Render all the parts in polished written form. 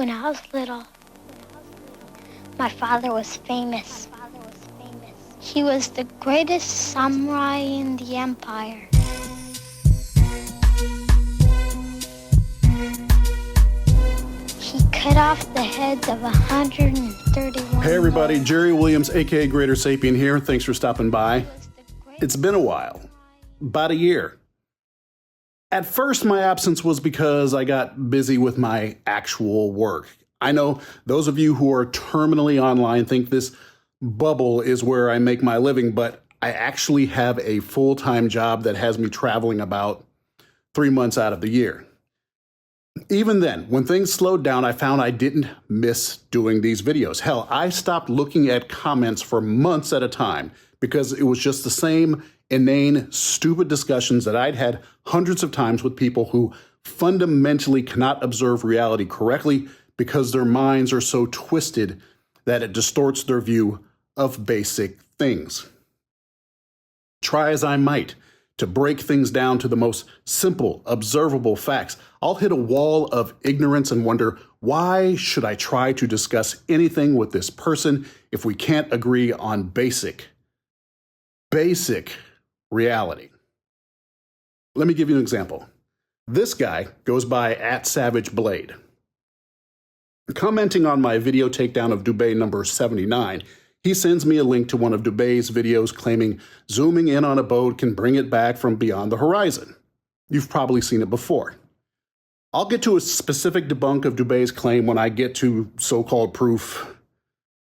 When I was little, my father was famous. He was the greatest samurai in the empire. He cut off the heads of 131. Hey everybody, Jerry Williams, aka Greater Sapien here. Thanks for stopping by. It's been a while, about a year. At first, my absence was because I got busy with my actual work. I know those of you who are terminally online think this bubble is where I make my living, but I actually have a full-time job that has me traveling about 3 months out of the year. Even then, when things slowed down, I found I didn't miss doing these videos. Hell, I stopped looking at comments for months at a time because it was just the same inane, stupid discussions that I'd had hundreds of times with people who fundamentally cannot observe reality correctly because their minds are so twisted that it distorts their view of basic things. Try as I might to break things down to the most simple, observable facts, I'll hit a wall of ignorance and wonder, why should I try to discuss anything with this person if we can't agree on basic reality? Let me give you an example. This guy goes by @SavageBlade. Commenting on my video takedown of Dubé number 79, he sends me a link to one of Dubé's videos claiming zooming in on a boat can bring it back from beyond the horizon. You've probably seen it before. I'll get to a specific debunk of Dubé's claim when I get to so-called proof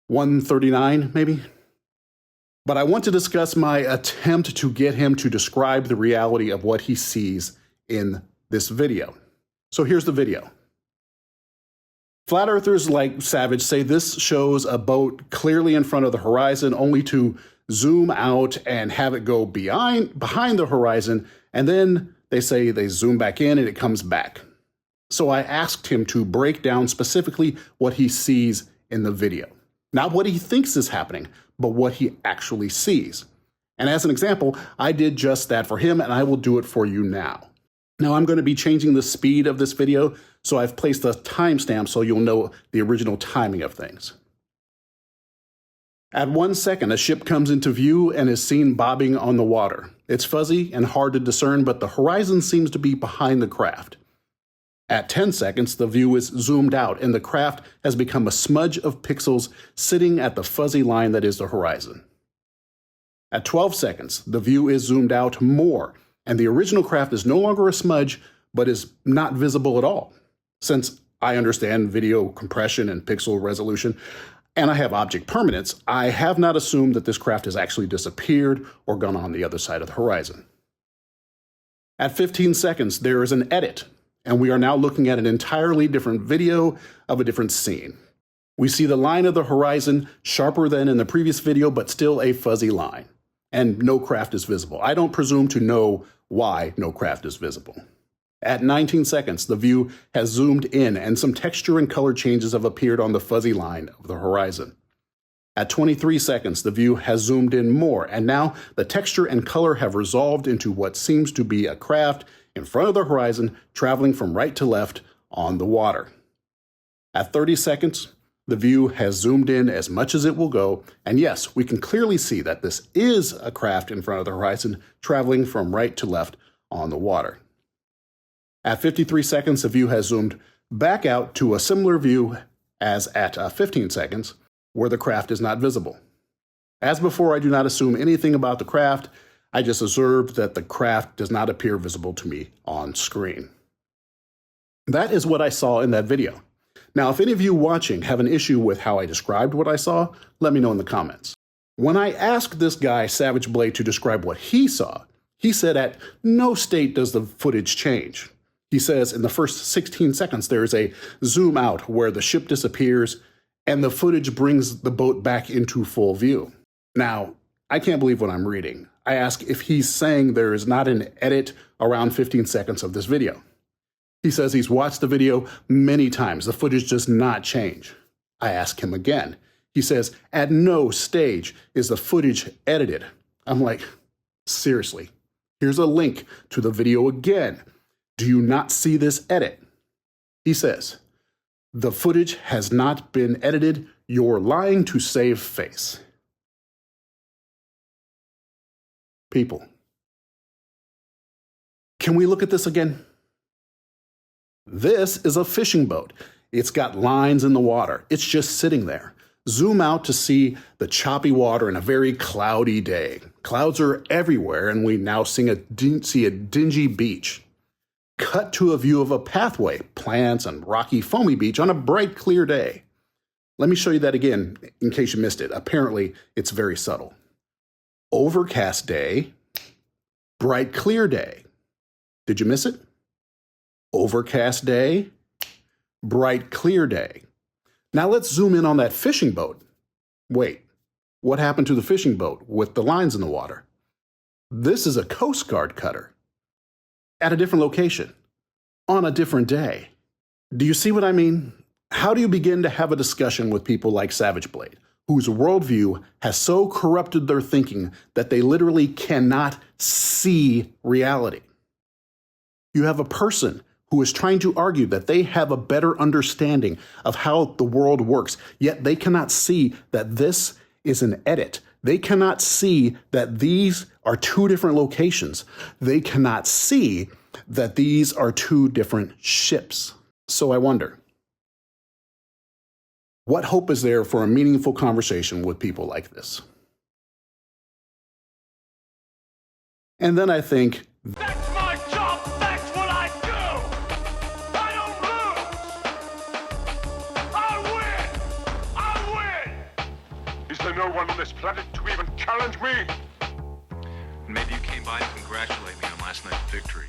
139, maybe? But I want to discuss my attempt to get him to describe the reality of what he sees in this video. So here's the video. Flat earthers like Savage say this shows a boat clearly in front of the horizon only to zoom out and have it go behind the horizon, and then they say they zoom back in and it comes back. So I asked him to break down specifically what he sees in the video. Not what he thinks is happening, but what he actually sees. And as an example, I did just that for him, and I will do it for you now. Now I'm going to be changing the speed of this video, so I've placed a timestamp so you'll know the original timing of things. At 1 second, a ship comes into view and is seen bobbing on the water. It's fuzzy and hard to discern, but the horizon seems to be behind the craft. At 10 seconds, the view is zoomed out and the craft has become a smudge of pixels sitting at the fuzzy line that is the horizon. At 12 seconds, the view is zoomed out more and the original craft is no longer a smudge, but is not visible at all. Since I understand video compression and pixel resolution, and I have object permanence, I have not assumed that this craft has actually disappeared or gone on the other side of the horizon. At 15 seconds, there is an edit, and we are now looking at an entirely different video of a different scene. We see the line of the horizon sharper than in the previous video, but still a fuzzy line, and no craft is visible. I don't presume to know why no craft is visible. At 19 seconds, the view has zoomed in and some texture and color changes have appeared on the fuzzy line of the horizon. At 23 seconds, the view has zoomed in more, and now the texture and color have resolved into what seems to be a craft in front of the horizon traveling from right to left on the water. At 30 seconds, the view has zoomed in as much as it will go, and yes, we can clearly see that this is a craft in front of the horizon traveling from right to left on the water. At 53 seconds, the view has zoomed back out to a similar view as at 15 seconds, where the craft is not visible. As before, I do not assume anything about the craft. I just observed that the craft does not appear visible to me on screen. That is what I saw in that video. Now, if any of you watching have an issue with how I described what I saw, let me know in the comments. When I asked this guy, SavageBlade, to describe what he saw, he said at no state does the footage change. He says in the first 16 seconds, there is a zoom out where the ship disappears and the footage brings the boat back into full view. Now, I can't believe what I'm reading. I ask if he's saying there is not an edit around 15 seconds of this video. He says he's watched the video many times. The footage does not change. I ask him again. He says, at no stage is the footage edited. I'm like, seriously, here's a link to the video again. Do you not see this edit? He says, The footage has not been edited. You're lying to save face. People. Can we look at this again? This is a fishing boat. It's got lines in the water. It's just sitting there. Zoom out to see the choppy water in a very cloudy day. Clouds are everywhere, and we now see a dingy beach. Cut to a view of a pathway, plants, and rocky, foamy beach on a bright, clear day. Let me show you that again in case you missed it. Apparently, it's very subtle. Overcast day, bright, clear day. Did you miss it? Overcast day, bright, clear day. Now let's zoom in on that fishing boat. Wait, what happened to the fishing boat with the lines in the water? This is a Coast Guard cutter at a different location on a different day. Do you see what I mean? How do you begin to have a discussion with people like SavageBlade, whose worldview has so corrupted their thinking that they literally cannot see reality? You have a person who is trying to argue that they have a better understanding of how the world works, yet they cannot see that this is an edit. They cannot see that these are two different locations. They cannot see that these are two different ships. So I wonder, what hope is there for a meaningful conversation with people like this? And then I think, that's my job! That's what I do! I don't lose! I win! Is there no one on this planet to even challenge me? Maybe you came by to congratulate me on last night's victory.